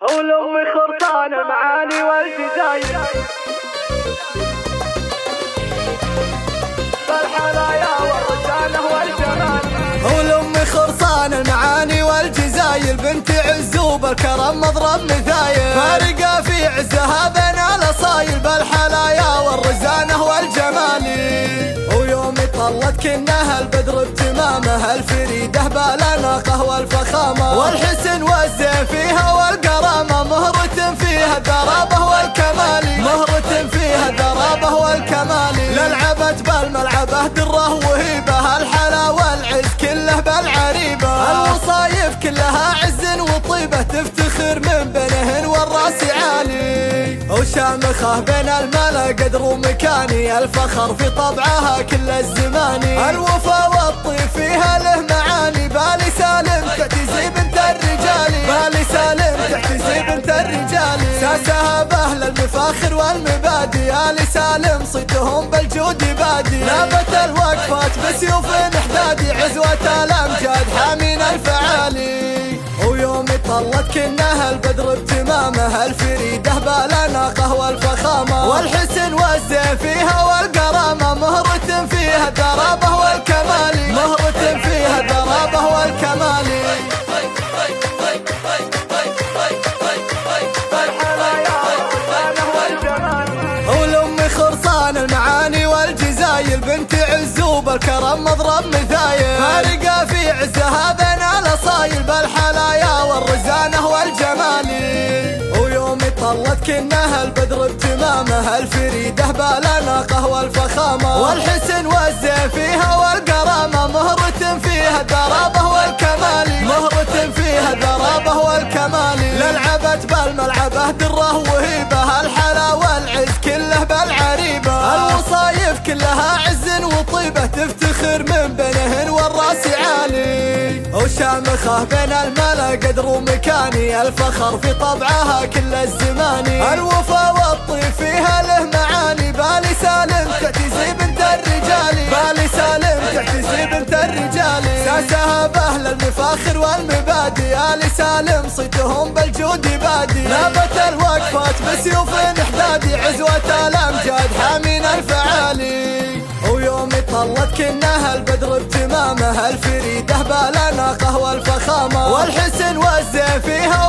ولأمي خرطان المعاني والجزاير بالحلايا والرجانة والجمال. ولأمي خرطان المعاني والجزاير بنت عز وبالكرم مضرب مثايل، فارقة في عزها بين الاصايل بالحلايا والرزانة والجمال. ويوم طلت كنها البدر بتمامه الفريده بالاناقه والفخامه والحسن والزين فيها والقرامه، مهرة فيها الدرابه والكمال، مهرة فيها الدرابه والكمال. للعبت بالملعبه دره وهيبه الحلا والعز كله بالعريبه، الوصايف كلها عز وطيبه تفتخر من بينهن والراس عالي، وشامخه بين الملا قدر ومكاني الفخر في طبعها كل الزماني، الوفا والطيب فيها له معاني. بالي سالم تعتزي بنت الرجال، بالي سالم تعتزي بنت الرجال. ساسها باهل المفاخر والمبادي، آل سالم صيتهم بالجود بادي، لابت الوقفات بسيوف احدادي عزوة الامجاد حامين الفعالي. ويوم طلت كنها البدر بتمامه الفريده بالاناقه والفخامه والحسن والزين فيها والقرامه، مهرة فيها الدرابه والكمال، مهرة فيها الدرابه والكمال. ولأمي خرطان المعاني والجزايل بنت عز وبالكرم مضرب مثايل، فارقة في عزها بين الاصايل بالحلايا والرزانه والجمال. ويوم طلت كنها البدر بتمامه الفريده بالاناقه والفخامه والحسن والزين فيها والقرامه، مهرة فيها الدرابه والكمال، مهرة فيها الدرابه والكمال. للعبت بالملعبه دره وهيبه الحلا والعز كله بالعريبه، الوصايف كلها عز وطيبه تفتخر من بينهن والراس عالي، وشامخه بين الملا قدر ومكاني الفخر في طبعها كل الزماني، الوفا والطيب فيها له معاني. بالي سالم تعتزي بنت الرجال، بالي سالم تعتزي بنت الرجال. ساسها باهل المفاخر والمبادي، آل سالم صيتهم بالجود بادي، لابت الوقفات بسيوف احدادي عزوة الامجاد حامين الفعالي. ويوم طلت كنها البدر بتمامه الفريده بالاناقه والفخامه والحسن والزين فيها